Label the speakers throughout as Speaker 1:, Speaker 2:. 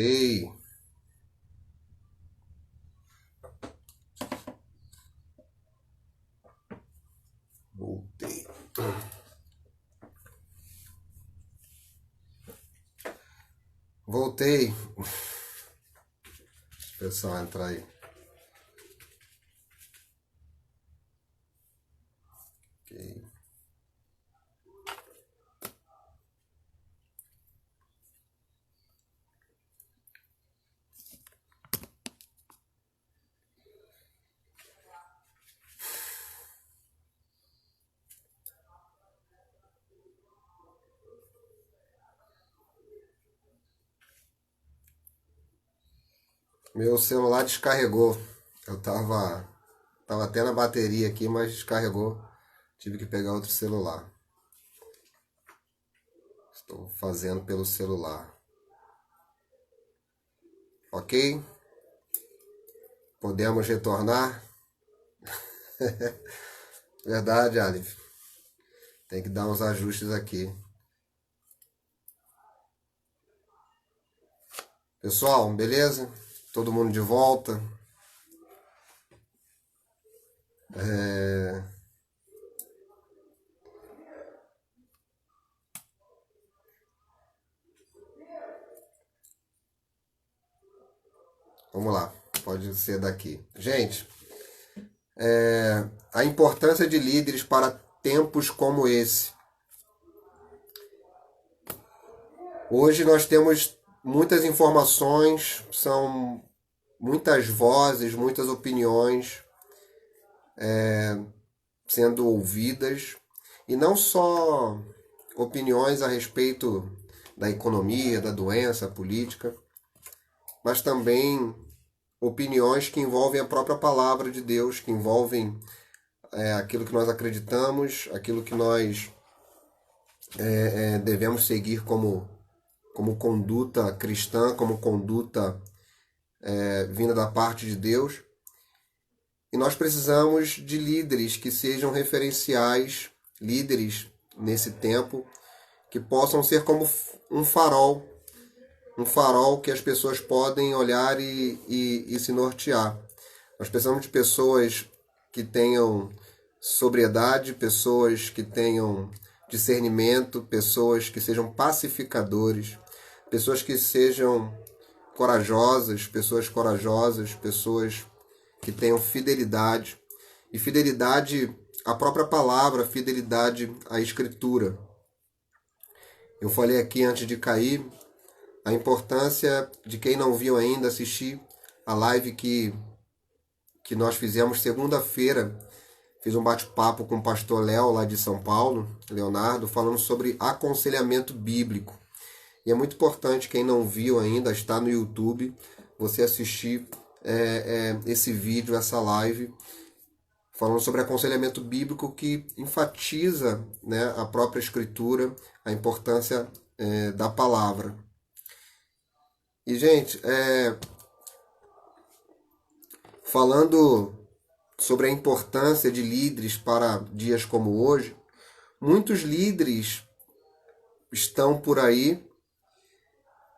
Speaker 1: Ei, voltei. Voltei. Deixa o pessoal entrar aí. Ok. Meu celular descarregou. Eu tava até na bateria aqui, mas descarregou. Tive que pegar outro celular. Estou fazendo pelo celular. Ok? Podemos retornar? Verdade, Alif. Tem que dar uns ajustes aqui. Pessoal, beleza? Todo mundo de volta? Vamos lá, pode ser daqui. Gente, a importância de líderes para tempos como esse. Hoje nós temos muitas informações, são muitas vozes, muitas opiniões sendo ouvidas, e não só opiniões a respeito da economia, da doença, política, mas também opiniões que envolvem a própria palavra de Deus, que envolvem aquilo que nós acreditamos, aquilo que nós devemos seguir como conduta cristã, como conduta vinda da parte de Deus. E nós precisamos de líderes que sejam referenciais, líderes nesse tempo, que possam ser como um farol que as pessoas podem olhar e se nortear. Nós precisamos de pessoas que tenham sobriedade, pessoas que tenham discernimento, pessoas que sejam pacificadores, pessoas que sejam corajosas, pessoas que tenham fidelidade. E fidelidade à própria palavra, fidelidade à Escritura. Eu falei aqui antes de cair a importância de quem não viu ainda assistir a live que nós fizemos segunda-feira. Fiz um bate-papo com o pastor Léo, lá de São Paulo, Leonardo, falando sobre aconselhamento bíblico. E é muito importante, quem não viu ainda, está no YouTube, você assistir esse vídeo, essa live, falando sobre aconselhamento bíblico, que enfatiza, né, a própria Escritura, a importância da palavra. E, gente, falando sobre a importância de líderes para dias como hoje, muitos líderes estão por aí,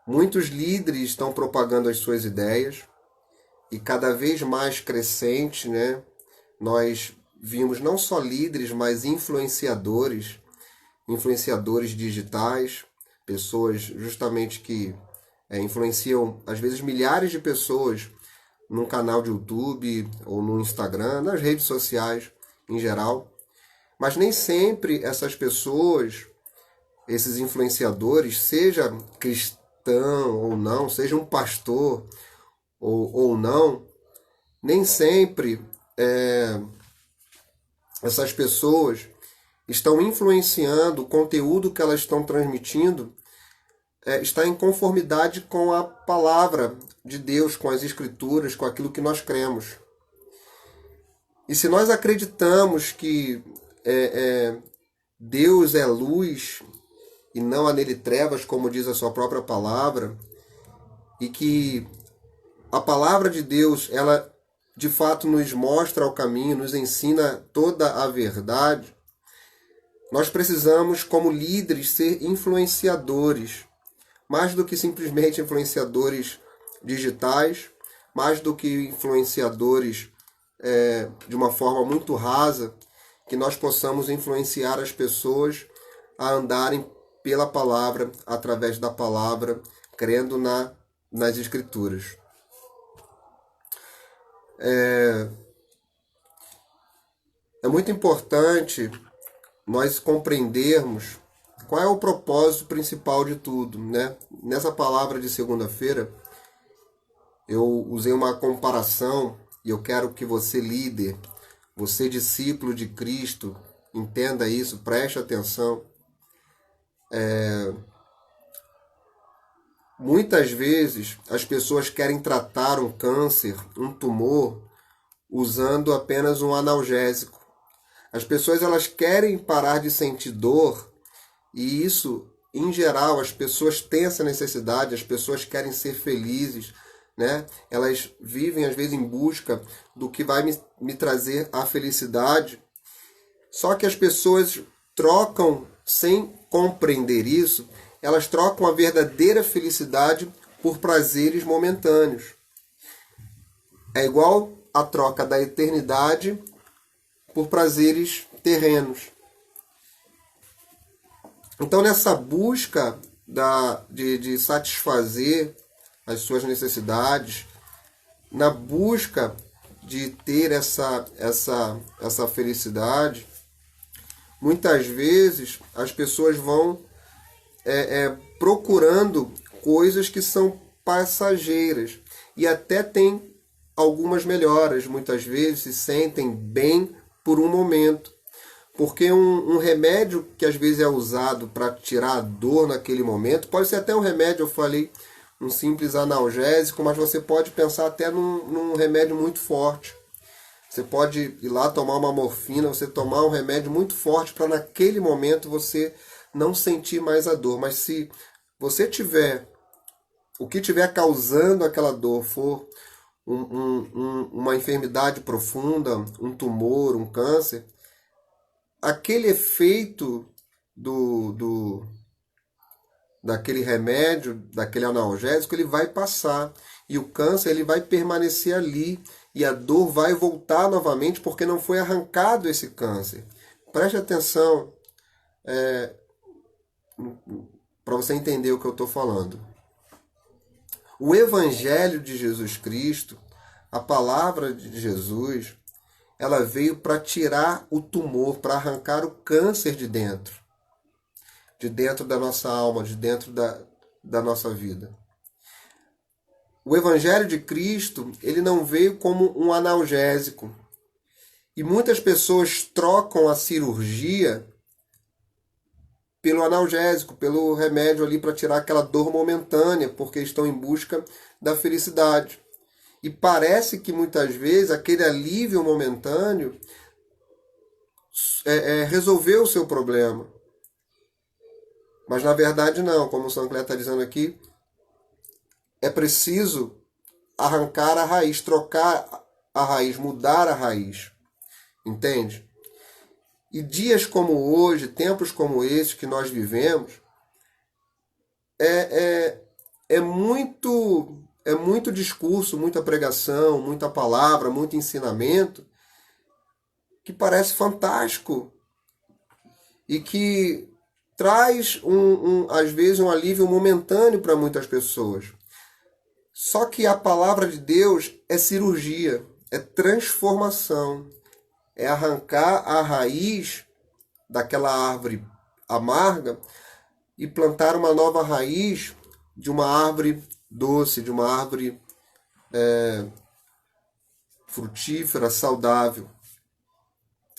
Speaker 1: muitos líderes estão propagando as suas ideias, e cada vez mais crescente, né, nós vimos não só líderes, mas influenciadores digitais, pessoas justamente que influenciam, às vezes, milhares de pessoas num canal de YouTube ou no Instagram, nas redes sociais em geral. Mas nem sempre essas pessoas, esses influenciadores, seja cristão ou não, seja um pastor ou não, nem sempre essas pessoas estão influenciando, o conteúdo que elas estão transmitindo está em conformidade com a palavra de Deus, com as Escrituras, com aquilo que nós cremos. E se nós acreditamos que Deus é luz e não há nele trevas, como diz a sua própria palavra, e que a palavra de Deus, ela de fato nos mostra o caminho, nos ensina toda a verdade, nós precisamos, como líderes, ser influenciadores. mais do que simplesmente influenciadores digitais, mais do que influenciadores de uma forma muito rasa, que nós possamos influenciar as pessoas a andarem pela palavra, através da palavra, crendo nas Escrituras. É muito importante nós compreendermos qual é o propósito principal de tudo, né? Nessa palavra de segunda-feira, eu usei uma comparação e eu quero que você, líder, você, discípulo de Cristo, entenda isso, preste atenção. Muitas vezes as pessoas querem tratar um câncer, um tumor, usando apenas um analgésico. As pessoas elas querem parar de sentir dor e isso, em geral, as pessoas têm essa necessidade, as pessoas querem ser felizes, né? Elas vivem às vezes em busca do que vai me trazer a felicidade. Só que as pessoas trocam, sem compreender isso, elas trocam a verdadeira felicidade por prazeres momentâneos. É igual a troca da eternidade por prazeres terrenos. Então, nessa busca de satisfazer as suas necessidades, na busca de ter essa felicidade, muitas vezes as pessoas vão procurando coisas que são passageiras e até tem algumas melhoras, muitas vezes se sentem bem por um momento, porque um remédio que às vezes é usado para tirar a dor naquele momento, pode ser até um remédio, eu falei, um simples analgésico, mas você pode pensar até num remédio muito forte. Você pode ir lá tomar uma morfina, você tomar um remédio muito forte para naquele momento você não sentir mais a dor. Mas se você tiver, o que estiver causando aquela dor for uma enfermidade profunda, um tumor, um câncer, aquele efeito daquele remédio, daquele analgésico, ele vai passar. E o câncer ele vai permanecer ali. E a dor vai voltar novamente porque não foi arrancado esse câncer. Preste atenção para você entender o que eu estou falando. O Evangelho de Jesus Cristo, a palavra de Jesus, ela veio para tirar o tumor, para arrancar o câncer de dentro da nossa alma, de dentro da nossa vida. O Evangelho de Cristo, ele não veio como um analgésico. E muitas pessoas trocam a cirurgia pelo analgésico, pelo remédio ali para tirar aquela dor momentânea, porque estão em busca da felicidade. E parece que muitas vezes aquele alívio momentâneo resolveu o seu problema. Mas na verdade não, como o Sancler está dizendo aqui, é preciso arrancar a raiz, trocar a raiz, mudar a raiz. Entende? E dias como hoje, tempos como esses que nós vivemos, é muito discurso, muita pregação, muita palavra, muito ensinamento, que parece fantástico e que traz, às vezes, um alívio momentâneo para muitas pessoas. Só que a palavra de Deus é cirurgia, é transformação, é arrancar a raiz daquela árvore amarga e plantar uma nova raiz de uma árvore doce, de uma árvore frutífera, saudável.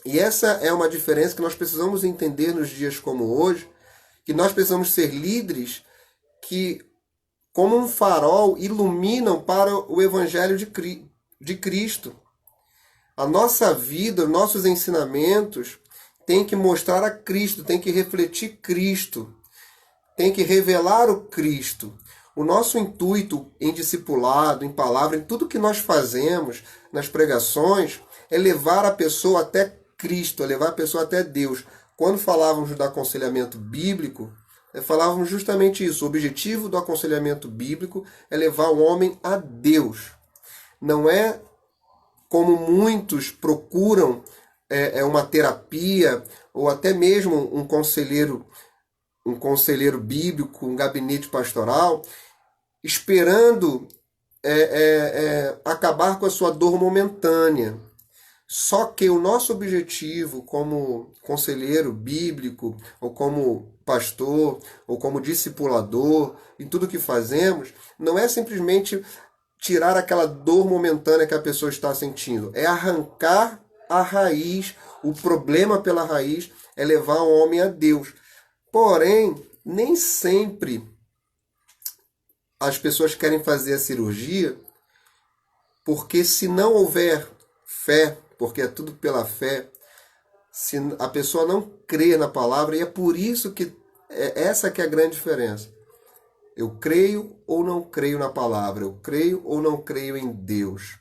Speaker 1: E essa é uma diferença que nós precisamos entender nos dias como hoje, que nós precisamos ser líderes que, como um farol, iluminam para o Evangelho de Cristo. A nossa vida, nossos ensinamentos tem que mostrar a Cristo, tem que refletir Cristo, tem que revelar o Cristo. O nosso intuito em discipulado, em palavra, em tudo que nós fazemos, nas pregações, é levar a pessoa até Cristo, é levar a pessoa até Deus. Quando falávamos do aconselhamento bíblico, falávamos justamente isso. O objetivo do aconselhamento bíblico é levar o homem a Deus. Não é como muitos procuram uma terapia ou até mesmo um conselheiro bíblico, um gabinete pastoral, esperando acabar com a sua dor momentânea. Só que o nosso objetivo como conselheiro bíblico, ou como pastor, ou como discipulador, em tudo que fazemos, não é simplesmente tirar aquela dor momentânea que a pessoa está sentindo. É arrancar a raiz, o problema pela raiz, é levar o homem a Deus. Porém, nem sempre as pessoas querem fazer a cirurgia, porque se não houver fé, porque é tudo pela fé, se a pessoa não crê na palavra, e é por isso que essa que é a grande diferença. Eu creio ou não creio na palavra, eu creio ou não creio em Deus.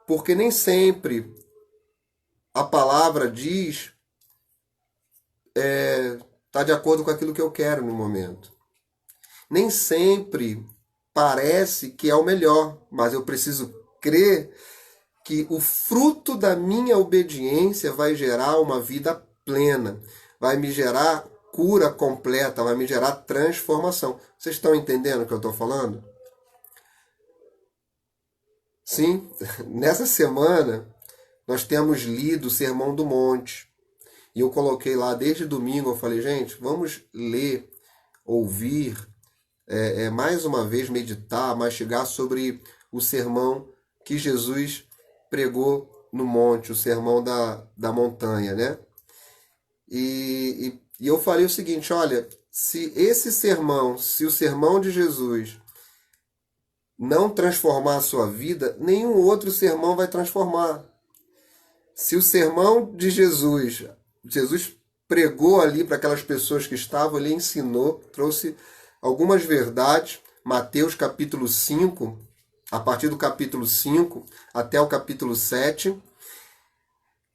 Speaker 1: Porque nem sempre a palavra diz está de acordo com aquilo que eu quero no momento. Nem sempre parece que é o melhor, mas eu preciso crer que o fruto da minha obediência vai gerar uma vida plena, vai me gerar cura completa, vai me gerar transformação. Vocês estão entendendo o que eu estou falando? Sim, nessa semana nós temos lido o Sermão do Monte. E eu coloquei lá desde domingo, eu falei, gente, vamos ler, ouvir, mais uma vez meditar, mastigar sobre o sermão que Jesus pregou no monte, o sermão da montanha, né? E eu falei o seguinte, olha, se o sermão de Jesus não transformar a sua vida, nenhum outro sermão vai transformar. Se o sermão de Jesus pregou ali para aquelas pessoas que estavam, ele ensinou, trouxe algumas verdades, Mateus capítulo 5, a partir do capítulo 5 até o capítulo 7.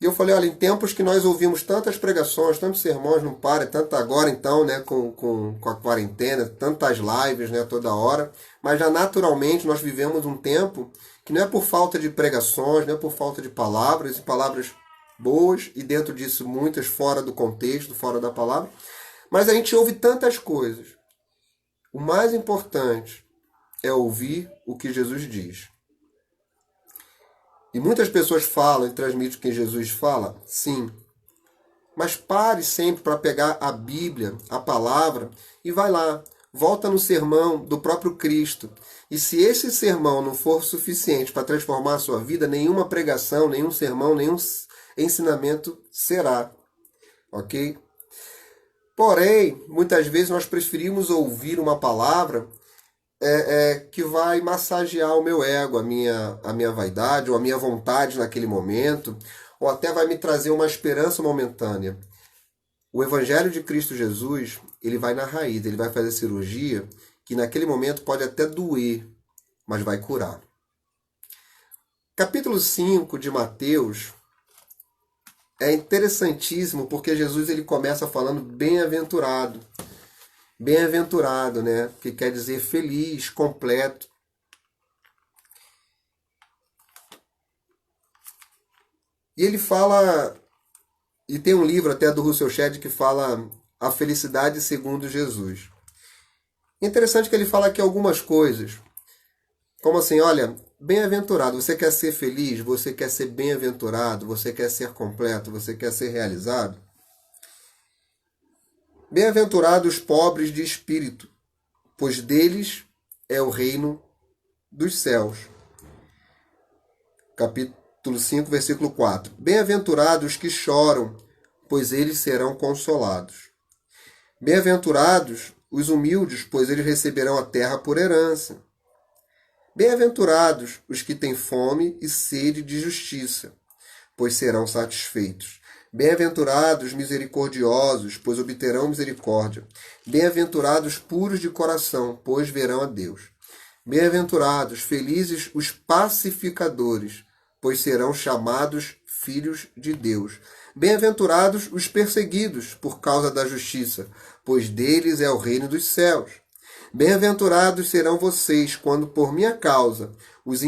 Speaker 1: E eu falei, olha, em tempos que nós ouvimos tantas pregações, tantos sermões, não para, tanto agora então, né, com a quarentena, tantas lives, né, toda hora, mas já naturalmente nós vivemos um tempo que não é por falta de pregações, não é por falta de palavras, e palavras boas, e dentro disso muitas fora do contexto, fora da palavra, mas a gente ouve tantas coisas. O mais importante é ouvir o que Jesus diz. E muitas pessoas falam e transmitem o que Jesus fala, sim. Mas pare sempre para pegar a Bíblia, a palavra, e vai lá. Volta no sermão do próprio Cristo. E se esse sermão não for suficiente para transformar a sua vida, nenhuma pregação, nenhum sermão, nenhum ensinamento será. Ok? Porém, muitas vezes nós preferimos ouvir uma palavra que vai massagear o meu ego, a minha vaidade, ou a minha vontade naquele momento, ou até vai me trazer uma esperança momentânea. O Evangelho de Cristo Jesus, ele vai na raiz, ele vai fazer cirurgia, que naquele momento pode até doer, mas vai curar. Capítulo 5 de Mateus é interessantíssimo, porque Jesus ele começa falando bem-aventurado. Bem-aventurado, né? Que quer dizer feliz, completo. E ele fala, e tem um livro até do Russell Shedd que fala a felicidade segundo Jesus. Interessante que ele fala aqui algumas coisas, como assim, olha, bem-aventurado, você quer ser feliz, você quer ser bem-aventurado, você quer ser completo, você quer ser realizado? Bem-aventurados os pobres de espírito, pois deles é o reino dos céus. Capítulo 5, versículo 4. Bem-aventurados os que choram, pois eles serão consolados. Bem-aventurados os humildes, pois eles receberão a terra por herança. Bem-aventurados os que têm fome e sede de justiça, pois serão satisfeitos. Bem-aventurados misericordiosos, pois obterão misericórdia. Bem-aventurados puros de coração, pois verão a Deus. Bem-aventurados, felizes os pacificadores, pois serão chamados filhos de Deus. Bem-aventurados os perseguidos por causa da justiça, pois deles é o reino dos céus. Bem-aventurados serão vocês quando por minha causa os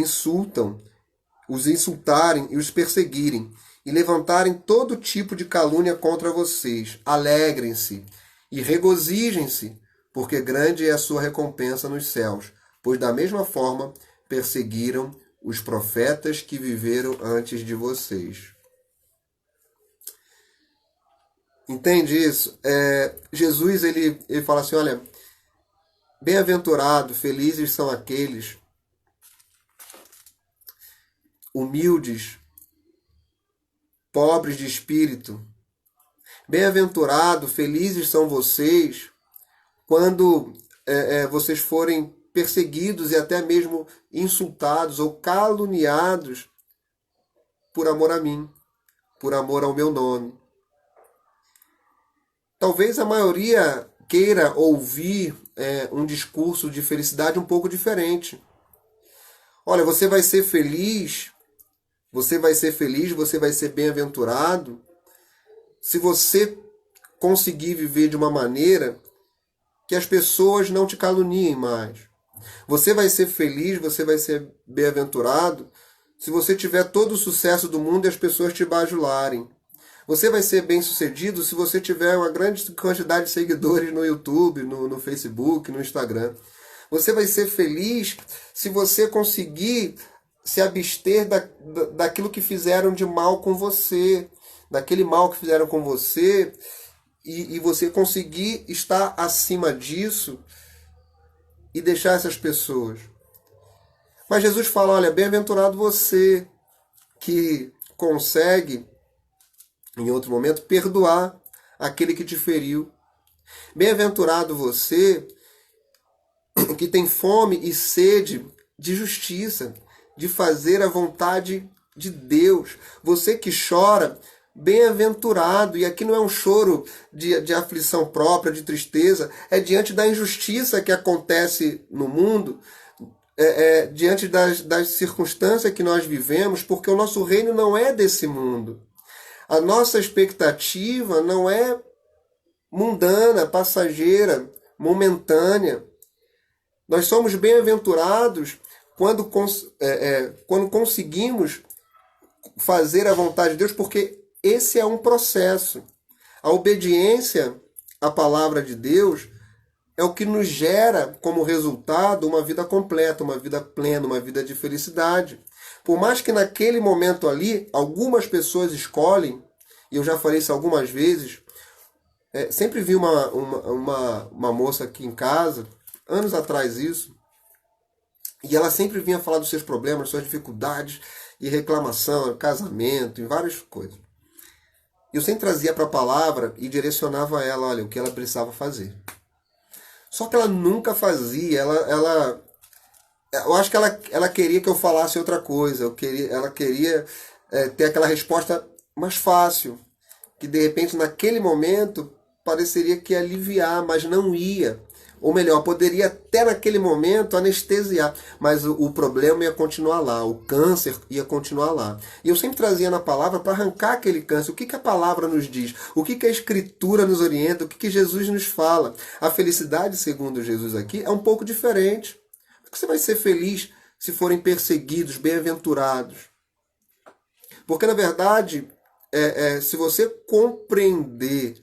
Speaker 1: insultarem e os perseguirem, e levantarem todo tipo de calúnia contra vocês. Alegrem-se e regozijem-se, porque grande é a sua recompensa nos céus, pois da mesma forma perseguiram os profetas que viveram antes de vocês. Entende isso? Jesus ele fala assim, olha, bem-aventurado, felizes são aqueles humildes, pobres de espírito. Bem-aventurado, felizes são vocês quando vocês forem perseguidos e até mesmo insultados ou caluniados por amor a mim, por amor ao meu nome. Talvez a maioria queira ouvir um discurso de felicidade um pouco diferente. Olha, você vai ser feliz, você vai ser bem-aventurado se você conseguir viver de uma maneira que as pessoas não te caluniem mais. Você vai ser feliz, você vai ser bem-aventurado se você tiver todo o sucesso do mundo e as pessoas te bajularem. Você vai ser bem-sucedido se você tiver uma grande quantidade de seguidores no YouTube, no Facebook, no Instagram. Você vai ser feliz se você conseguir se abster daquilo que fizeram de mal com você, daquele mal que fizeram com você, e você conseguir estar acima disso e deixar essas pessoas. Mas Jesus fala, olha, bem-aventurado você que consegue, em outro momento, perdoar aquele que te feriu. Bem-aventurado você que tem fome e sede de justiça, de fazer a vontade de Deus. Você que chora, bem-aventurado. E aqui não é um choro de aflição própria, de tristeza, é diante da injustiça que acontece no mundo, diante das circunstâncias que nós vivemos, porque o nosso reino não é desse mundo. A nossa expectativa não é mundana, passageira, momentânea. Nós somos bem-aventurados quando conseguimos fazer a vontade de Deus, porque esse é um processo. A obediência à palavra de Deus é o que nos gera como resultado uma vida completa, uma vida plena, uma vida de felicidade. Por mais que naquele momento ali, algumas pessoas escolhem, e eu já falei isso algumas vezes, sempre vi uma moça aqui em casa, anos atrás isso, e ela sempre vinha falar dos seus problemas, suas dificuldades e reclamação, casamento e várias coisas. Eu sempre trazia para a palavra e direcionava ela, olha, o que ela precisava fazer. Só que ela nunca fazia, eu acho que ela queria que eu falasse outra coisa, ela queria ter aquela resposta mais fácil, que de repente naquele momento pareceria que ia aliviar, mas não ia. Ou melhor, poderia até naquele momento anestesiar, mas o problema ia continuar lá, o câncer ia continuar lá. E eu sempre trazia na palavra para arrancar aquele câncer. O que a palavra nos diz? O que a Escritura nos orienta? O que Jesus nos fala? A felicidade, segundo Jesus aqui, é um pouco diferente. Você vai ser feliz se forem perseguidos, bem-aventurados. Porque, na verdade, se você compreender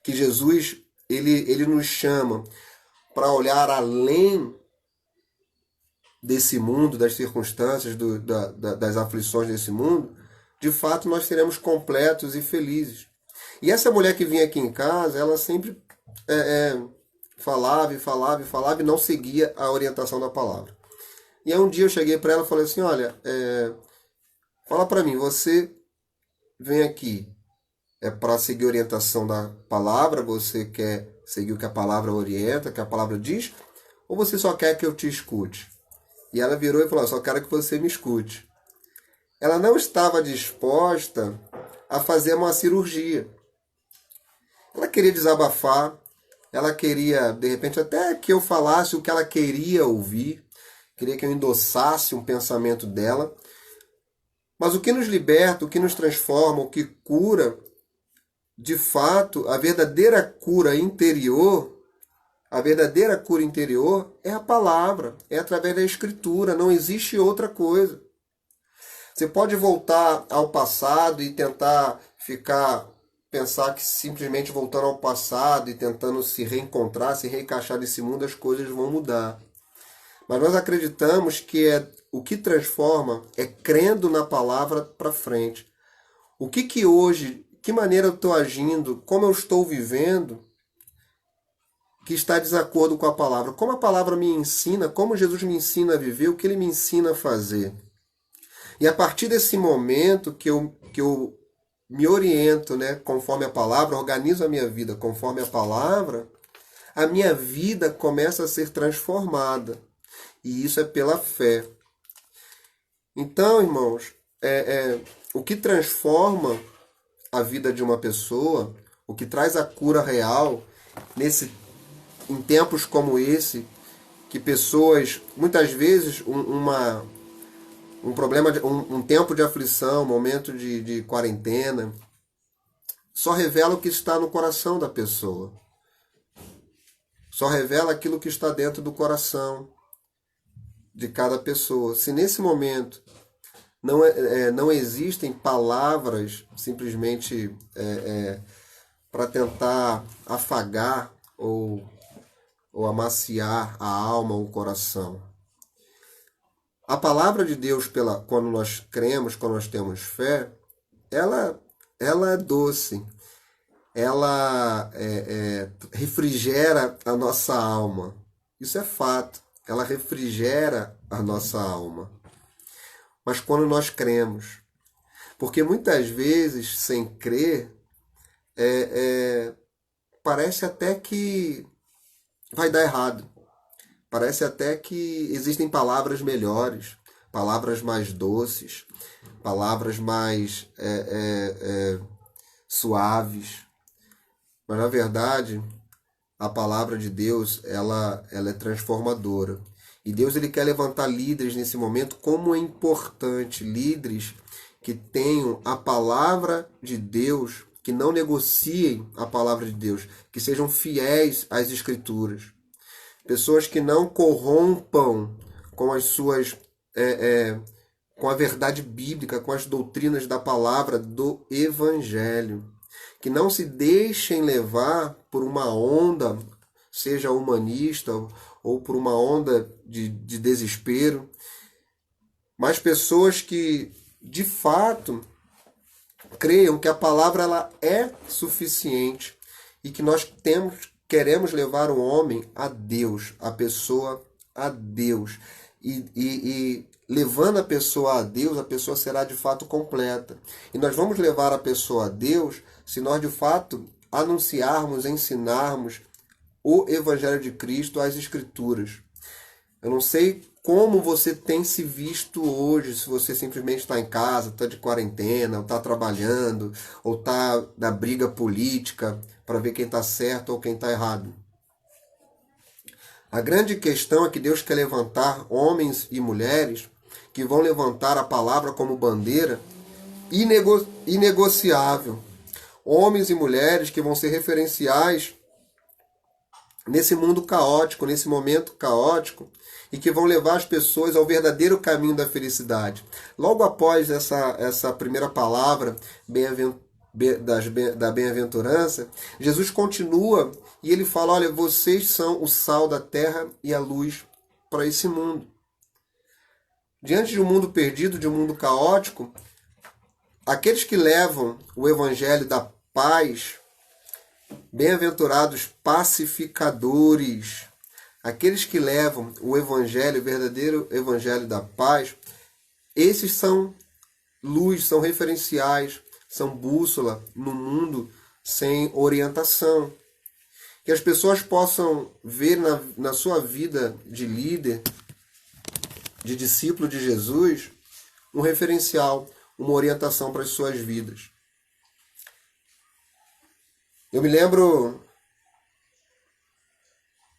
Speaker 1: que Jesus ele nos chama para olhar além desse mundo, das circunstâncias, das aflições desse mundo, de fato nós seremos completos e felizes. E essa mulher que vinha aqui em casa, ela sempre falava e não seguia a orientação da palavra. E aí um dia eu cheguei para ela e falei assim, olha, fala para mim, você vem aqui para seguir a orientação da palavra, você quer seguir o que a palavra orienta, o que a palavra diz, ou você só quer que eu te escute? E ela virou e falou, só quero que você me escute. Ela não estava disposta a fazer uma cirurgia. Ela queria desabafar, ela queria, de repente, até que eu falasse o que ela queria ouvir, queria que eu endossasse um pensamento dela. Mas o que nos liberta, o que nos transforma, o que cura, de fato, a verdadeira cura interior é a palavra, é através da Escritura, não existe outra coisa. Você pode voltar ao passado e tentar pensar que simplesmente voltando ao passado e tentando se reencontrar, se reencaixar nesse mundo, as coisas vão mudar. Mas nós acreditamos que o que transforma é crendo na palavra para frente. O que hoje, que maneira eu estou agindo, como eu estou vivendo, que está de desacordo com a palavra. Como a palavra me ensina, como Jesus me ensina a viver, o que ele me ensina a fazer. E a partir desse momento que eu me oriento, né, conforme a palavra, organizo a minha vida conforme a palavra, a minha vida começa a ser transformada. E isso é pela fé. Então, irmãos, o que transforma a vida de uma pessoa, o que traz a cura real, em tempos como esse, que pessoas, muitas vezes, um problema, um tempo de aflição, um momento de quarentena, só revela o que está no coração da pessoa. Só revela aquilo que está dentro do coração de cada pessoa. Se nesse momento não existem palavras simplesmente para tentar afagar ou amaciar a alma ou o coração. A palavra de Deus, quando nós cremos, quando nós temos fé, ela é doce, ela refrigera a nossa alma. Isso é fato, ela refrigera a nossa alma. Mas quando nós cremos, porque muitas vezes, sem crer, parece até que vai dar errado. Parece até que existem palavras melhores, palavras mais doces, palavras mais suaves. Mas, na verdade, a palavra de Deus ela é transformadora. E Deus ele quer levantar líderes nesse momento. Como é importante líderes que tenham a palavra de Deus, que não negociem a palavra de Deus, que sejam fiéis às Escrituras. Pessoas que não corrompam com as suas com a verdade bíblica, com as doutrinas da palavra do Evangelho. Que não se deixem levar por uma onda, seja humanista ou por uma onda de desespero, mas pessoas que de fato creiam que a palavra ela é suficiente e que nós queremos levar o homem a Deus, a pessoa a Deus. E levando a pessoa a Deus, a pessoa será de fato completa. E nós vamos levar a pessoa a Deus se nós de fato anunciarmos, ensinarmos o Evangelho de Cristo, as Escrituras. Eu não sei como você tem se visto hoje, se você simplesmente está em casa, está de quarentena, ou está trabalhando, ou está na briga política para ver quem está certo ou quem está errado. A grande questão é que Deus quer levantar homens e mulheres que vão levantar a palavra como bandeira inegociável. Homens e mulheres que vão ser referenciais nesse mundo caótico, nesse momento caótico, e que vão levar as pessoas ao verdadeiro caminho da felicidade. Logo após essa primeira palavra da bem-aventurança, Jesus continua e ele fala, olha, vocês são o sal da terra e a luz para esse mundo. Diante de um mundo perdido, de um mundo caótico, aqueles que levam o evangelho da paz, bem-aventurados pacificadores, aqueles que levam o evangelho, o verdadeiro evangelho da paz, esses são luz, são referenciais, são bússola no mundo sem orientação. Que as pessoas possam ver na sua vida de líder, de discípulo de Jesus, um referencial, uma orientação para as suas vidas. Eu me lembro,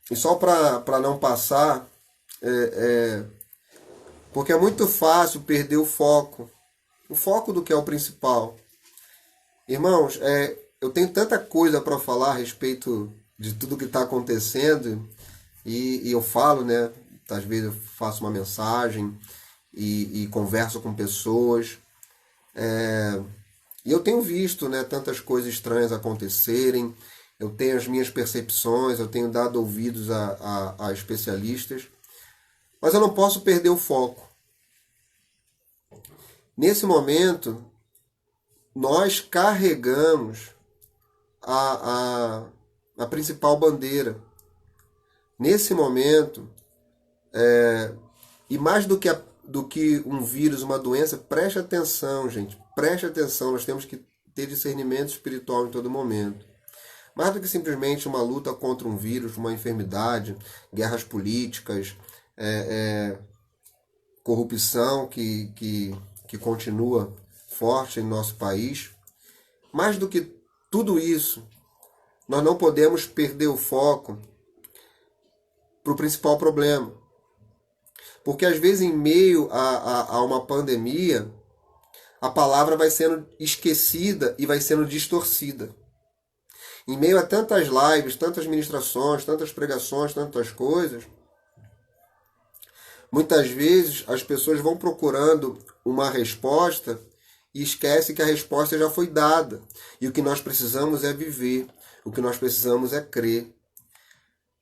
Speaker 1: e só para não passar Porque é muito fácil perder o foco do que é o principal. Irmãos, eu tenho tanta coisa para falar a respeito de tudo que está acontecendo e eu falo, né? Às vezes eu faço uma mensagem e converso com pessoas. E eu tenho visto, né, tantas coisas estranhas acontecerem, eu tenho as minhas percepções, eu tenho dado ouvidos a especialistas, mas eu não posso perder o foco. Nesse momento, nós carregamos a principal bandeira. Nesse momento, e mais do que um vírus, uma doença, preste atenção, gente. Preste atenção, nós temos que ter discernimento espiritual em todo momento. Mais do que simplesmente uma luta contra um vírus, uma enfermidade, guerras políticas, corrupção que continua forte em nosso país. Mais do que tudo isso, nós não podemos perder o foco para o principal problema. Porque às vezes em meio a uma pandemia, a palavra vai sendo esquecida e vai sendo distorcida. Em meio a tantas lives, tantas ministrações, tantas pregações, tantas coisas, muitas vezes as pessoas vão procurando uma resposta e esquecem que a resposta já foi dada. E o que nós precisamos é viver, o que nós precisamos é crer.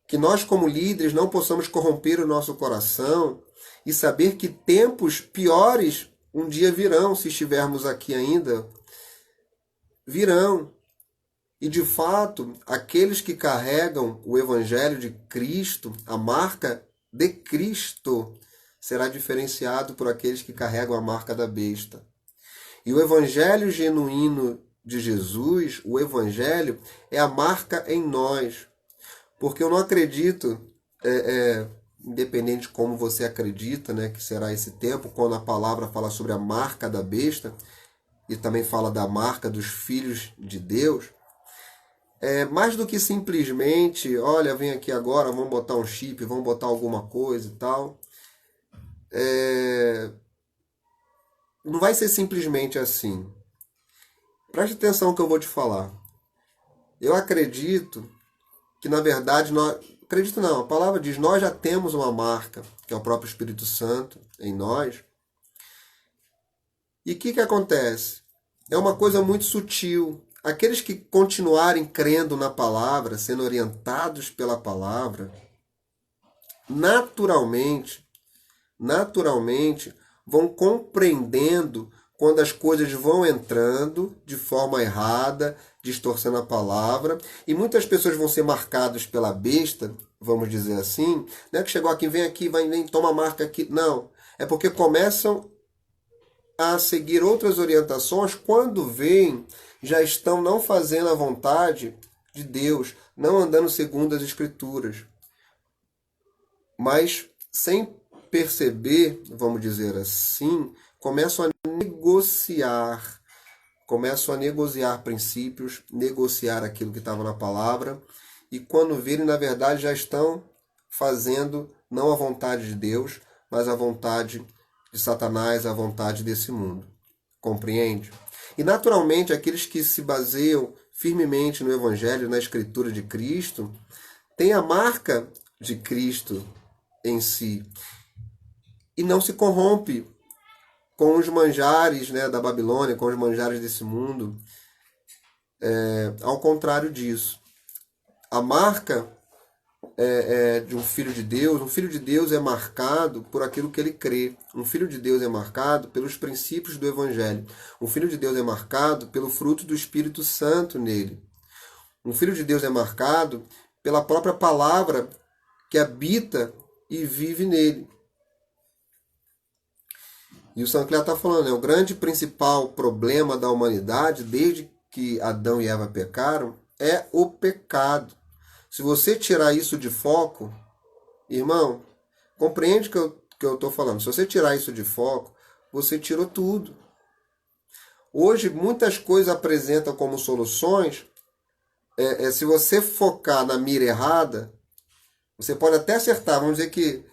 Speaker 1: Que nós, como líderes, não possamos corromper o nosso coração e saber que tempos piores um dia virão, se estivermos aqui ainda, virão. E de fato, aqueles que carregam o Evangelho de Cristo, a marca de Cristo, será diferenciado por aqueles que carregam a marca da besta. E o Evangelho genuíno de Jesus, o Evangelho, é a marca em nós. Porque eu não acredito, independente de como você acredita, né, que será esse tempo, quando a palavra fala sobre a marca da besta, e também fala da marca dos filhos de Deus, mais do que simplesmente, olha, vem aqui agora, vamos botar um chip, vamos botar alguma coisa e tal. Não vai ser simplesmente assim. Preste atenção no que eu vou te falar. Eu acredito que, na verdade, acredito não, a palavra diz, nós já temos uma marca, que é o próprio Espírito Santo em nós. E o que acontece? É uma coisa muito sutil. Aqueles que continuarem crendo na palavra, sendo orientados pela palavra, naturalmente, vão compreendendo quando as coisas vão entrando de forma errada, distorcendo a palavra, e muitas pessoas vão ser marcadas pela besta, vamos dizer assim, né? Que chegou aqui, vem, toma a marca aqui. Não, é porque começam a seguir outras orientações, quando veem, já estão não fazendo a vontade de Deus, não andando segundo as Escrituras. Mas, sem perceber, vamos dizer assim, começam a negociar princípios, negociar aquilo que estava na palavra, e quando virem, na verdade, já estão fazendo não a vontade de Deus, mas a vontade de Satanás, a vontade desse mundo. Compreende? E naturalmente, aqueles que se baseiam firmemente no Evangelho, na Escritura de Cristo, têm a marca de Cristo em si. E não se corrompe com os manjares, né, da Babilônia, com os manjares desse mundo. Ao contrário disso. A marca de um filho de Deus é marcado por aquilo que ele crê. Um filho de Deus é marcado pelos princípios do Evangelho. Um filho de Deus é marcado pelo fruto do Espírito Santo nele. Um filho de Deus é marcado pela própria palavra que habita e vive nele. E o Sancler está falando, o grande principal problema da humanidade, desde que Adão e Eva pecaram, é o pecado. Se você tirar isso de foco, irmão, compreende o que eu estou falando. Se você tirar isso de foco, você tirou tudo. Hoje, muitas coisas apresentam como soluções. Se você focar na mira errada, você pode até acertar. Vamos dizer que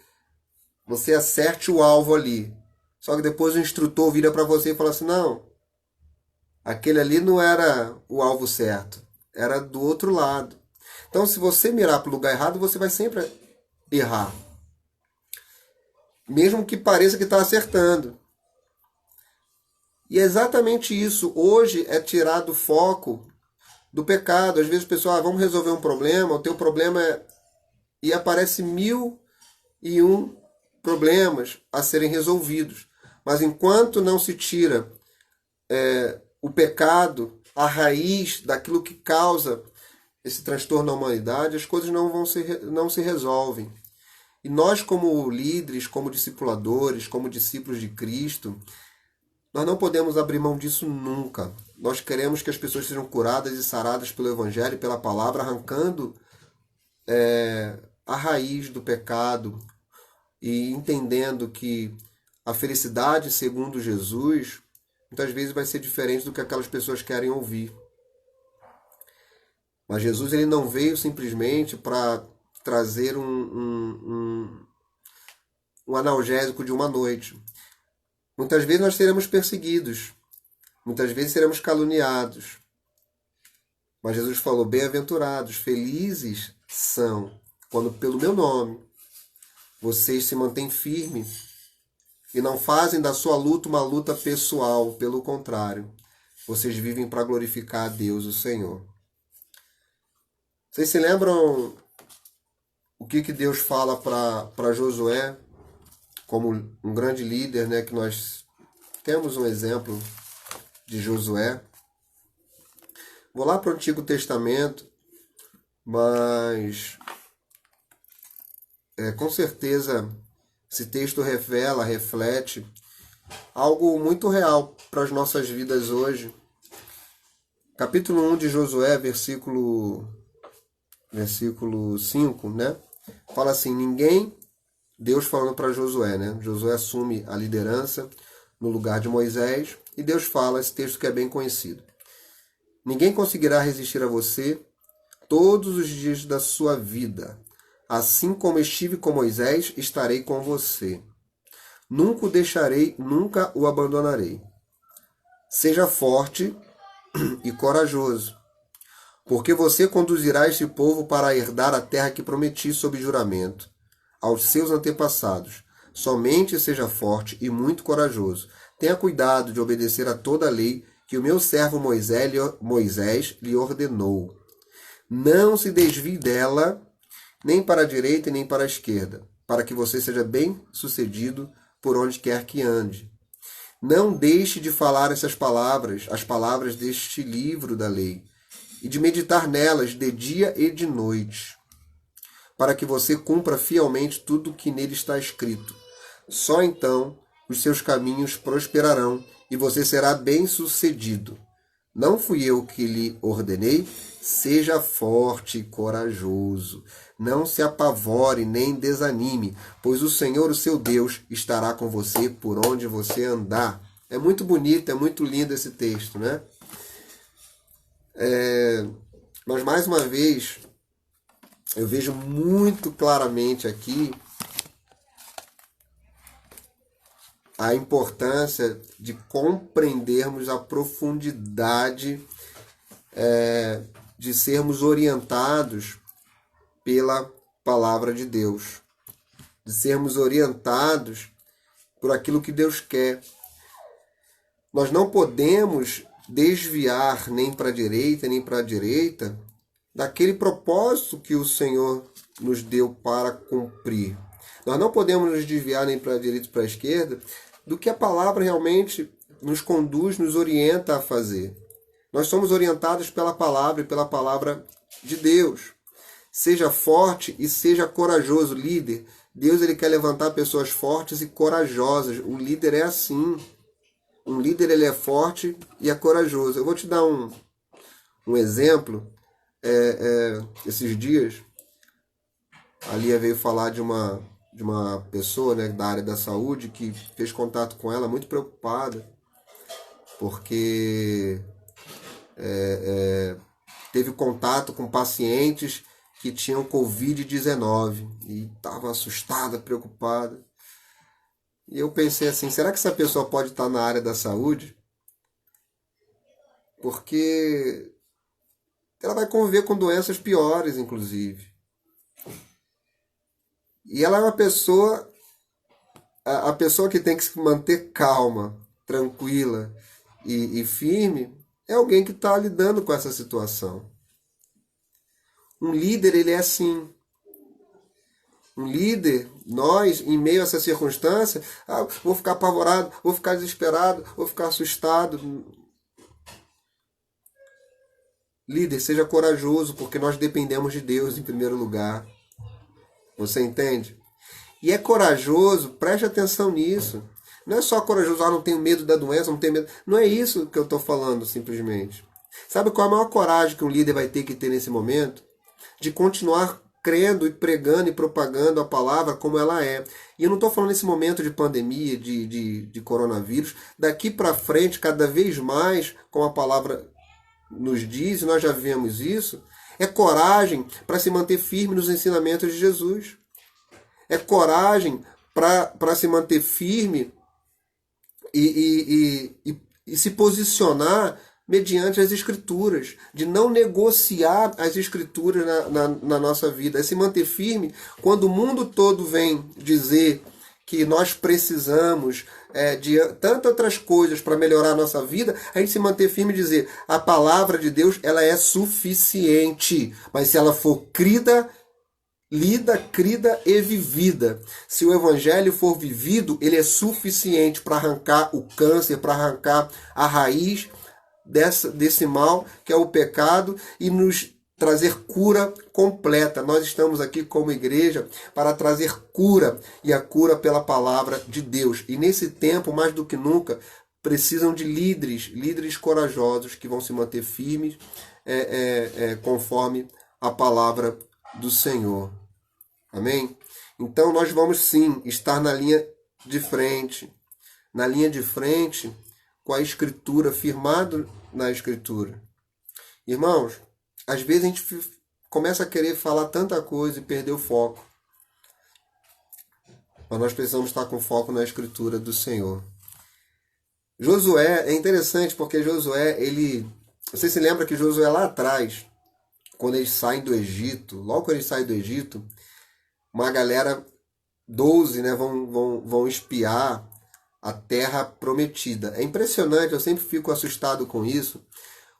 Speaker 1: você acerte o alvo ali. Só que depois o instrutor vira para você e fala assim, não, aquele ali não era o alvo certo, era do outro lado. Então, se você mirar para o lugar errado, você vai sempre errar. Mesmo que pareça que está acertando. E é exatamente isso. Hoje é tirar do foco do pecado. Às vezes o pessoal, vamos resolver um problema, o teu problema é... E aparece 1001 problemas a serem resolvidos. Mas enquanto não se tira o pecado, a raiz daquilo que causa esse transtorno na humanidade, as coisas não se resolvem. E nós, como líderes, como discipuladores, como discípulos de Cristo, nós não podemos abrir mão disso nunca. Nós queremos que as pessoas sejam curadas e saradas pelo Evangelho e pela palavra, arrancando a raiz do pecado e entendendo que a felicidade, segundo Jesus, muitas vezes vai ser diferente do que aquelas pessoas querem ouvir. Mas Jesus ele não veio simplesmente para trazer um analgésico de uma noite. Muitas vezes nós seremos perseguidos. Muitas vezes seremos caluniados. Mas Jesus falou, bem-aventurados, felizes são, quando pelo meu nome vocês se mantêm firmes e não fazem da sua luta uma luta pessoal. Pelo contrário, vocês vivem para glorificar a Deus, o Senhor. Vocês se lembram o que Deus fala para Josué, como um grande líder, né, que nós temos um exemplo de Josué? Vou lá para o Antigo Testamento, mas com certeza esse texto revela, reflete algo muito real para as nossas vidas hoje. Capítulo 1 de Josué, versículo 5, né? Fala assim, Deus falando para Josué, né? Josué assume a liderança no lugar de Moisés e Deus fala, esse texto que é bem conhecido. Ninguém conseguirá resistir a você todos os dias da sua vida. Assim como estive com Moisés, estarei com você. Nunca o deixarei, nunca o abandonarei. Seja forte e corajoso, porque você conduzirá este povo para herdar a terra que prometi sob juramento aos seus antepassados. Somente seja forte e muito corajoso. Tenha cuidado de obedecer a toda a lei que o meu servo Moisés lhe ordenou. Não se desvie dela, nem para a direita e nem para a esquerda, para que você seja bem-sucedido por onde quer que ande. Não deixe de falar essas palavras, as palavras deste livro da lei, e de meditar nelas de dia e de noite, para que você cumpra fielmente tudo o que nele está escrito. Só então os seus caminhos prosperarão e você será bem-sucedido. Não fui eu que lhe ordenei? Seja forte e corajoso. Não se apavore nem desanime, pois o Senhor, o seu Deus, estará com você por onde você andar. É muito bonito, é muito lindo esse texto, né? Mas mais uma vez, eu vejo muito claramente aqui a importância de compreendermos a profundidade de sermos orientados pela palavra de Deus, de sermos orientados por aquilo que Deus quer. Nós não podemos desviar nem para a direita daquele propósito que o Senhor nos deu para cumprir. Nós não podemos nos desviar nem para a direita nem para a esquerda do que a palavra realmente nos conduz, nos orienta a fazer. Nós somos orientados pela palavra e pela palavra de Deus. Seja forte e seja corajoso, líder. Deus ele quer levantar pessoas fortes e corajosas. O líder é assim. Um líder ele é forte e é corajoso. Eu vou te dar um exemplo. Esses dias, a Lia veio falar de uma pessoa, né, da área da saúde que fez contato com ela muito preocupada porque teve contato com pacientes que tinham Covid-19 e estava assustada, preocupada. E eu pensei assim, será que essa pessoa pode estar na área da saúde? Porque ela vai conviver com doenças piores, inclusive. E ela é uma pessoa, a pessoa que tem que se manter calma, tranquila e firme, é alguém que está lidando com essa situação. Um líder, ele é assim. Um líder, nós, em meio a essa circunstância, vou ficar apavorado, vou ficar desesperado, vou ficar assustado. Líder, seja corajoso, porque nós dependemos de Deus em primeiro lugar. Você entende? E é corajoso, preste atenção nisso. Não é só corajoso, não tenho medo da doença, não tenho medo. Não é isso que eu estou falando, simplesmente. Sabe qual é a maior coragem que um líder vai ter que ter nesse momento? De continuar crendo e pregando e propagando a palavra como ela é. E eu não estou falando nesse momento de pandemia, de coronavírus. Daqui para frente, cada vez mais, como a palavra nos diz, e nós já vemos isso, é coragem para se manter firme nos ensinamentos de Jesus. É coragem para se manter firme e se posicionar mediante as Escrituras, de não negociar as Escrituras na nossa vida, é se manter firme quando o mundo todo vem dizer que nós precisamos de tantas outras coisas para melhorar a nossa vida, a gente se manter firme e dizer, a palavra de Deus ela é suficiente, mas se ela for lida, crida e vivida. Se o evangelho for vivido, ele é suficiente para arrancar o câncer, para arrancar a raiz desse mal, que é o pecado, e nos trazer cura completa. Nós estamos aqui como igreja para trazer cura, e a cura pela palavra de Deus. E nesse tempo, mais do que nunca, precisam de líderes corajosos que vão se manter firmes conforme a palavra do Senhor. Amém? Então nós vamos sim estar na linha de frente com a Escritura, firmado na Escritura. Irmãos, às vezes a gente começa a querer falar tanta coisa e perder o foco. Mas nós precisamos estar com foco na Escritura do Senhor. Josué, é interessante porque Josué, você se lembra que Josué lá atrás, quando eles saem do Egito, logo quando eles saem do Egito, uma galera, 12, né, vão espiar a terra prometida. É impressionante, eu sempre fico assustado com isso,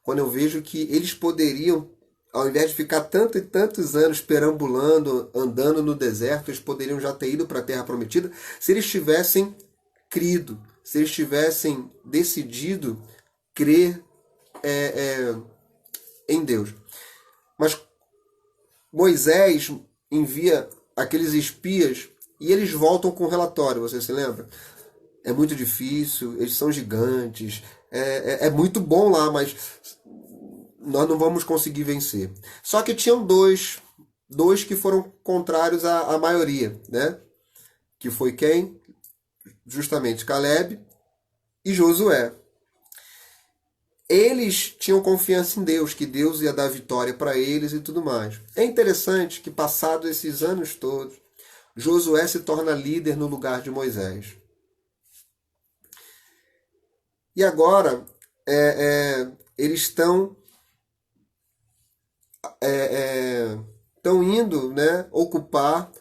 Speaker 1: quando eu vejo que eles poderiam, ao invés de ficar tanto e tantos anos perambulando, andando no deserto, eles poderiam já ter ido para a terra prometida, se eles tivessem crido, se eles tivessem decidido crer em Deus. Mas Moisés envia aqueles espias e eles voltam com um relatório, você se lembra? É muito difícil, eles são gigantes, é muito bom lá, mas nós não vamos conseguir vencer. Só que tinham dois que foram contrários à maioria, né? Que foi quem? Justamente Caleb e Josué. Eles tinham confiança em Deus, que Deus ia dar vitória para eles e tudo mais. É interessante que, passados esses anos todos, Josué se torna líder no lugar de Moisés. E agora, eles estão indo, né, ocupar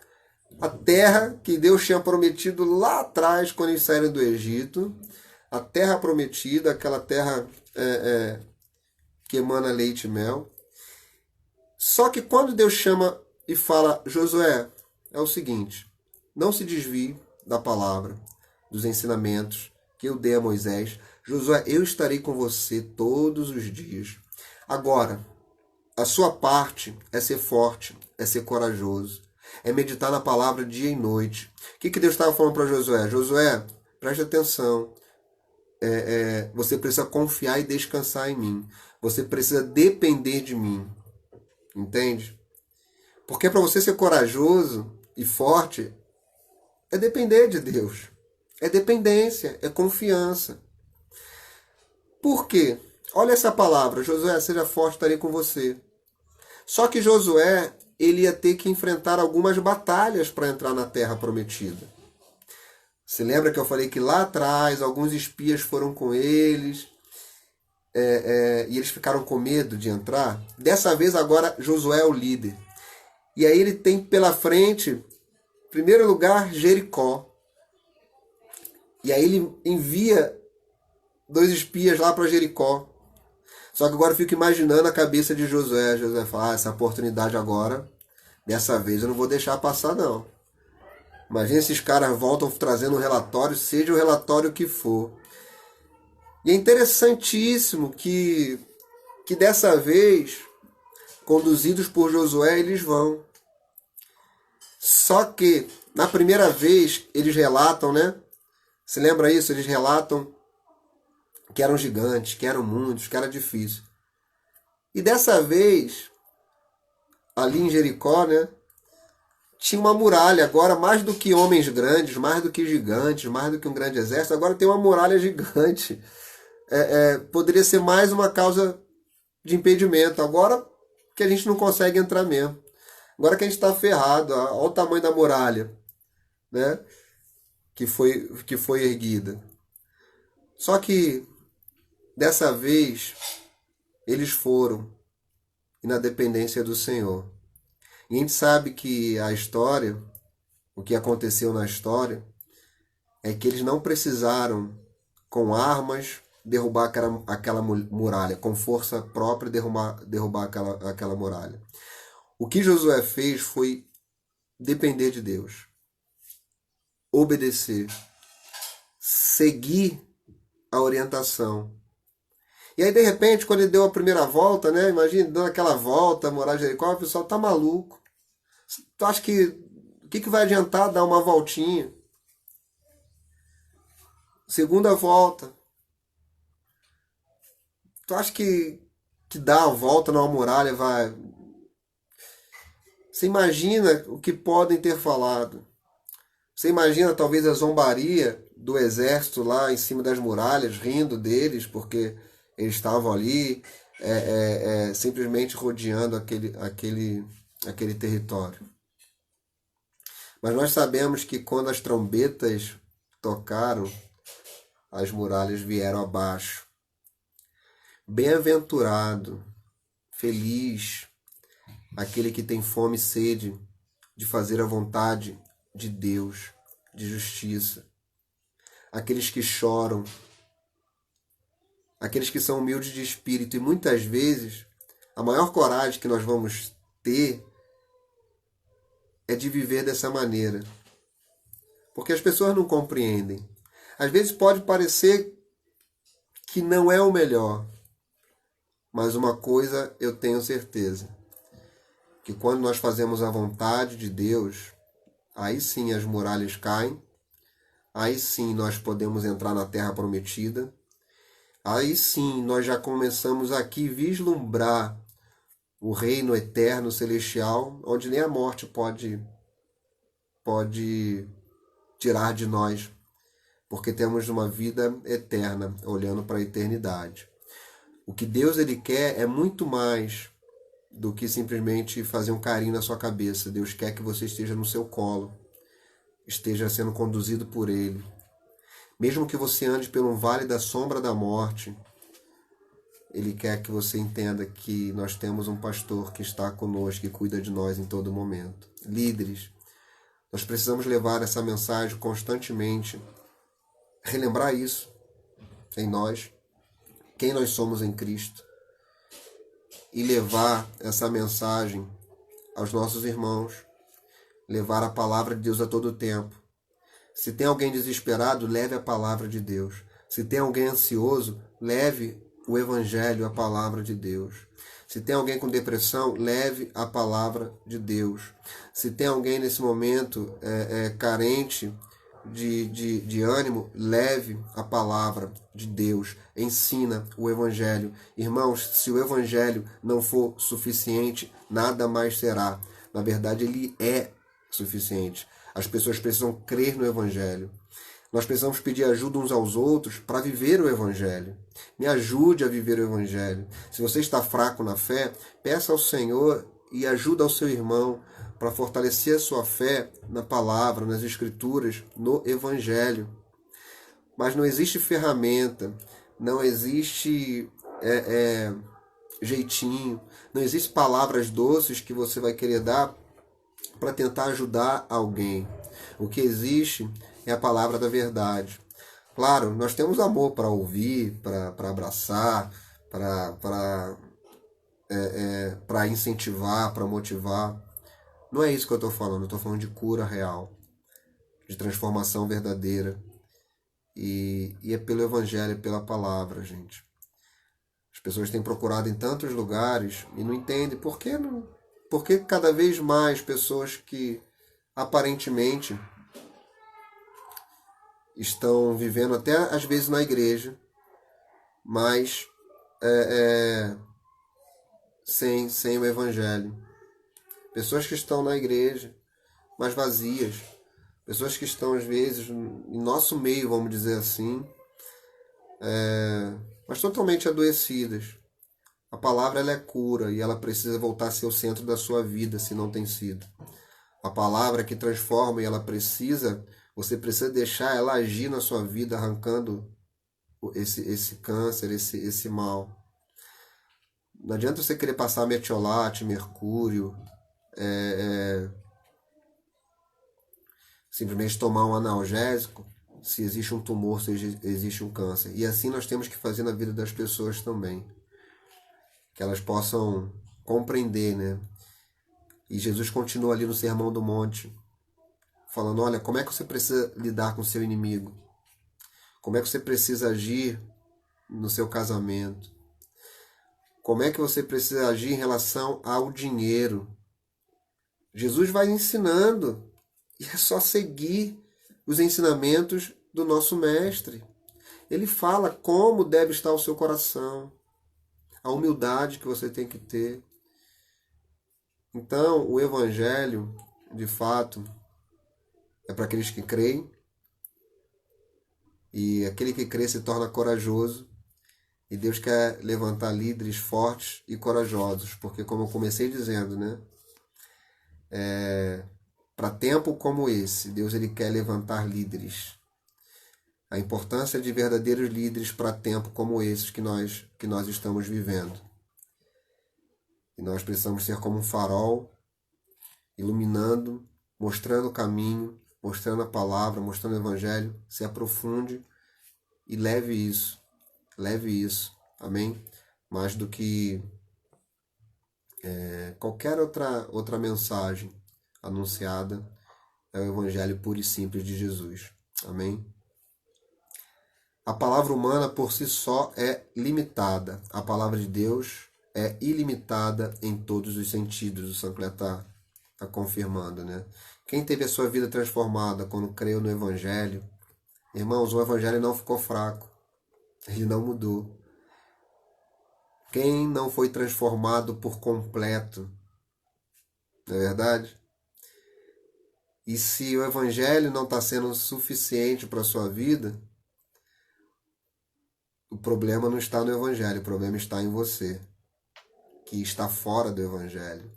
Speaker 1: a terra que Deus tinha prometido lá atrás, quando eles saíram do Egito. A terra prometida, aquela terra que emana leite e mel. Só que quando Deus chama e fala, Josué, é o seguinte, não se desvie da palavra, dos ensinamentos que eu dei a Moisés. Josué, eu estarei com você todos os dias. Agora, a sua parte é ser forte, é ser corajoso, é meditar na palavra dia e noite. O que Deus estava falando para Josué? Josué, preste atenção. Você precisa confiar e descansar em mim. Você precisa depender de mim. Entende? Porque para você ser corajoso e forte, é depender de Deus. É dependência, é confiança. Por quê? Olha essa palavra, Josué, seja forte, estarei com você. Só que Josué, ele ia ter que enfrentar algumas batalhas para entrar na terra prometida. Se lembra que eu falei que lá atrás alguns espias foram com eles e eles ficaram com medo de entrar? Dessa vez agora Josué é o líder. E aí ele tem pela frente, em primeiro lugar, Jericó. E aí ele envia 2 espias lá para Jericó. Só que agora eu fico imaginando a cabeça de Josué. Josué fala, essa oportunidade agora, dessa vez eu não vou deixar passar não. Imagina esses caras voltam trazendo um relatório, seja o relatório que for. E é interessantíssimo que dessa vez, conduzidos por Josué, eles vão. Só que, na primeira vez, eles relatam, né? Se lembra isso? Eles relatam que eram gigantes, que eram muitos, que era difícil. E dessa vez, ali em Jericó, né? Tinha uma muralha, agora mais do que homens grandes, mais do que gigantes, mais do que um grande exército, agora tem uma muralha gigante. Poderia ser mais uma causa de impedimento. Agora que a gente não consegue entrar mesmo. Agora que a gente está ferrado, olha o tamanho da muralha, né? Que foi erguida. Só que dessa vez eles foram e na dependência do Senhor. E a gente sabe que a história, o que aconteceu na história, é que eles não precisaram, com armas, derrubar aquela muralha, com força própria, derrubar aquela muralha. O que Josué fez foi depender de Deus, obedecer, seguir a orientação. E aí, de repente, quando ele deu a primeira volta, né? Imagina, dando aquela volta, morar em Jericó, o pessoal tá maluco. Tu acha que o que vai adiantar dar uma voltinha? Segunda volta. Tu acha que dar a volta numa muralha vai... Você imagina o que podem ter falado. Você imagina talvez a zombaria do exército lá em cima das muralhas, rindo deles, porque eles estavam ali simplesmente rodeando aquele território. Mas nós sabemos que quando as trombetas tocaram, as muralhas vieram abaixo. Bem-aventurado, feliz, aquele que tem fome e sede de fazer a vontade de Deus, de justiça. Aqueles que choram, aqueles que são humildes de espírito. E muitas vezes, a maior coragem que nós vamos ter é de viver dessa maneira. Porque as pessoas não compreendem. Às vezes pode parecer que não é o melhor. Mas uma coisa eu tenho certeza. Que quando nós fazemos a vontade de Deus, aí sim as muralhas caem. Aí sim nós podemos entrar na terra prometida. Aí sim nós já começamos aqui a vislumbrar o reino eterno, celestial, onde nem a morte pode tirar de nós, porque temos uma vida eterna, olhando para a eternidade. O que Deus ele quer é muito mais do que simplesmente fazer um carinho na sua cabeça. Deus quer que você esteja no seu colo, esteja sendo conduzido por Ele. Mesmo que você ande pelo vale da sombra da morte, Ele quer que você entenda que nós temos um pastor que está conosco, que cuida de nós em todo momento. Líderes, nós precisamos levar essa mensagem constantemente, relembrar isso em nós, quem nós somos em Cristo, e levar essa mensagem aos nossos irmãos, levar a palavra de Deus a todo tempo. Se tem alguém desesperado, leve a palavra de Deus. Se tem alguém ansioso, leve o Evangelho, a palavra de Deus. Se tem alguém com depressão, leve a palavra de Deus. Se tem alguém nesse momento carente de ânimo, leve a palavra de Deus. Ensina o Evangelho. Irmãos, se o Evangelho não for suficiente, nada mais será. Na verdade, ele é suficiente. As pessoas precisam crer no Evangelho. Nós precisamos pedir ajuda uns aos outros para viver o Evangelho. Me ajude a viver o Evangelho. Se você está fraco na fé, peça ao Senhor e ajuda ao seu irmão, para fortalecer a sua fé na palavra, nas escrituras, no Evangelho. Mas não existe ferramenta, não existe jeitinho, não existe palavras doces que você vai querer dar para tentar ajudar alguém. O que existe é a palavra da verdade. Claro, nós temos amor para ouvir, para abraçar, para incentivar, para motivar. Não é isso que eu estou falando. Eu estou falando de cura real, de transformação verdadeira. E é pelo Evangelho, é pela palavra, gente. As pessoas têm procurado em tantos lugares e não entendem por que cada vez mais pessoas que aparentemente estão vivendo até às vezes na igreja, mas sem o Evangelho. Pessoas que estão na igreja, mas vazias. Pessoas que estão às vezes em nosso meio, vamos dizer assim, mas totalmente adoecidas. A palavra ela é cura e ela precisa voltar a ser o centro da sua vida, se não tem sido. A palavra que transforma e você precisa deixar ela agir na sua vida, arrancando esse câncer, esse mal. Não adianta você querer passar metiolate, mercúrio, simplesmente tomar um analgésico, se existe um tumor, se existe um câncer. E assim nós temos que fazer na vida das pessoas também. Que elas possam compreender, né? E Jesus continua ali no Sermão do Monte, falando, olha, como é que você precisa lidar com o seu inimigo? Como é que você precisa agir no seu casamento? Como é que você precisa agir em relação ao dinheiro? Jesus vai ensinando, e é só seguir os ensinamentos do nosso mestre. Ele fala como deve estar o seu coração, a humildade que você tem que ter. Então, o Evangelho, de fato, é para aqueles que creem, e aquele que crê se torna corajoso, e Deus quer levantar líderes fortes e corajosos, porque como eu comecei dizendo, né? Para tempo como esse, Deus ele quer levantar líderes. A importância de verdadeiros líderes para tempo como esses que nós estamos vivendo. E nós precisamos ser como um farol, iluminando, mostrando o caminho, mostrando a palavra, mostrando o Evangelho. Se aprofunde e leve isso, amém? Mais do que qualquer outra mensagem anunciada, é o Evangelho puro e simples de Jesus, amém? A palavra humana por si só é limitada, a palavra de Deus é ilimitada em todos os sentidos. O Sancler está confirmando, né? Quem teve a sua vida transformada quando creu no Evangelho, irmãos, o Evangelho não ficou fraco, ele não mudou. Quem não foi transformado por completo, não é verdade? E se o Evangelho não está sendo suficiente para a sua vida, o problema não está no Evangelho, o problema está em você, que está fora do Evangelho,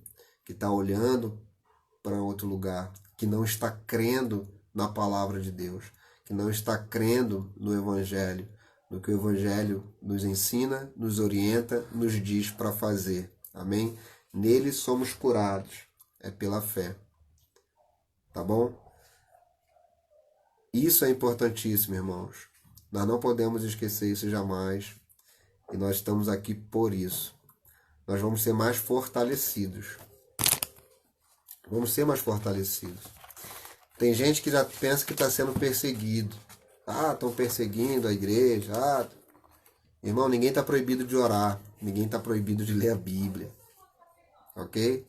Speaker 1: que está olhando para outro lugar, que não está crendo na palavra de Deus, que não está crendo no Evangelho, no que o Evangelho nos ensina, nos orienta, nos diz para fazer. Amém? Nele somos curados, é pela fé. Tá bom? Isso é importantíssimo, irmãos. Nós não podemos esquecer isso jamais. E nós estamos aqui por isso. Nós vamos ser mais fortalecidos. Vamos ser mais fortalecidos. Tem gente que já pensa que está sendo perseguido. Estão perseguindo a igreja. Irmão, ninguém está proibido de orar. Ninguém está proibido de ler a Bíblia. Ok?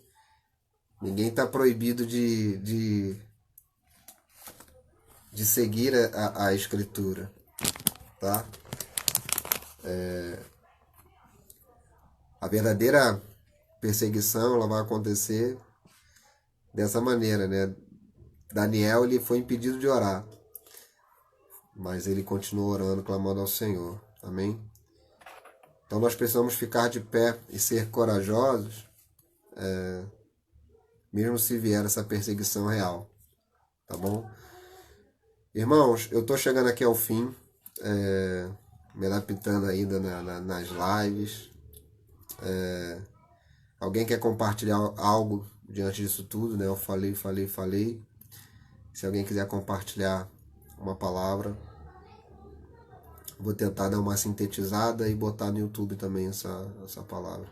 Speaker 1: Ninguém está proibido de seguir a Escritura. Tá? A verdadeira perseguição ela vai acontecer dessa maneira, né? Daniel ele foi impedido de orar, mas ele continuou orando, clamando ao Senhor. Amém? Então nós precisamos ficar de pé e ser corajosos, mesmo se vier essa perseguição real, tá bom? Irmãos, eu tô chegando aqui ao fim, me adaptando ainda nas lives. Alguém quer compartilhar algo diante disso tudo, né? Eu falei. Se alguém quiser compartilhar uma palavra, vou tentar dar uma sintetizada e botar no YouTube também essa palavra.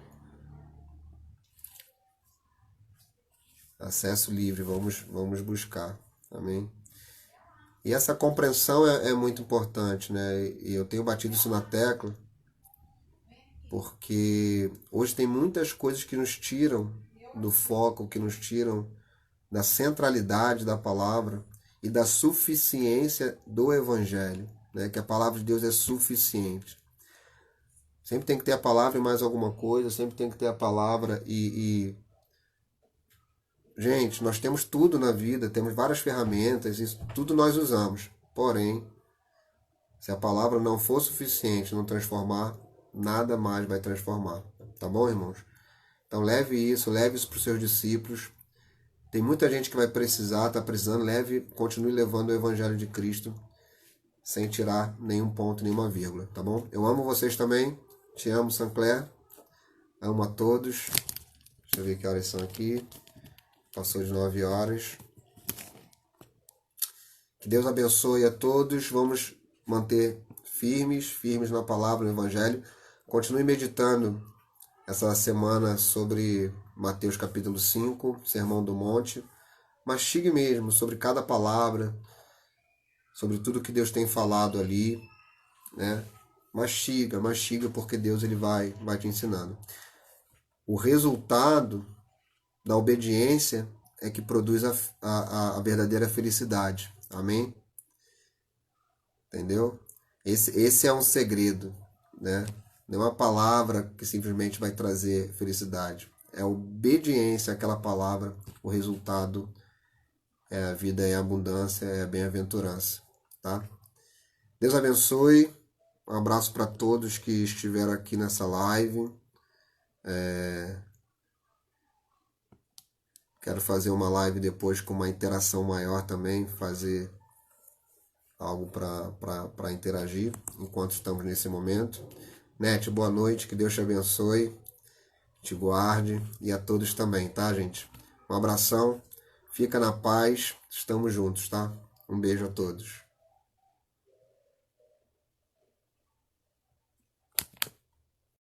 Speaker 1: Acesso livre, vamos buscar. Amém? E essa compreensão é muito importante, né? E eu tenho batido isso na tecla, porque hoje tem muitas coisas que nos tiram do foco, que nos tiram da centralidade da palavra e da suficiência do Evangelho, né? Que a palavra de Deus é suficiente. Sempre tem que ter a palavra e mais alguma coisa, sempre tem que ter a palavra Gente, nós temos tudo na vida, temos várias ferramentas, isso tudo nós usamos. Porém, se a palavra não for suficiente, não transformar, nada mais vai transformar. Tá bom, irmãos? Então leve isso para os seus discípulos. Tem muita gente que vai precisar, está precisando, continue levando o Evangelho de Cristo sem tirar nenhum ponto, nenhuma vírgula, tá bom? Eu amo vocês também, te amo, Sancler, amo a todos. Deixa eu ver que horas são aqui. Passou de 9 horas. Que Deus abençoe a todos. Vamos manter firmes na palavra, no Evangelho. Continue meditando essa semana sobre Mateus capítulo 5, Sermão do Monte. Mastigue mesmo sobre cada palavra, sobre tudo que Deus tem falado ali, né? Mastiga, porque Deus ele vai te ensinando. O resultado da obediência é que produz a verdadeira felicidade. Amém? Entendeu? Esse é um segredo, né? Não é uma palavra que simplesmente vai trazer felicidade. É a obediência àquela palavra. O resultado é a vida em abundância, é a bem-aventurança. Tá? Deus abençoe. Um abraço para todos que estiveram aqui nessa live. Quero fazer uma live depois com uma interação maior também, fazer algo para interagir enquanto estamos nesse momento. Nete, boa noite, que Deus te abençoe, te guarde e a todos também, tá, gente? Um abração, fica na paz, estamos juntos, tá? Um beijo a todos.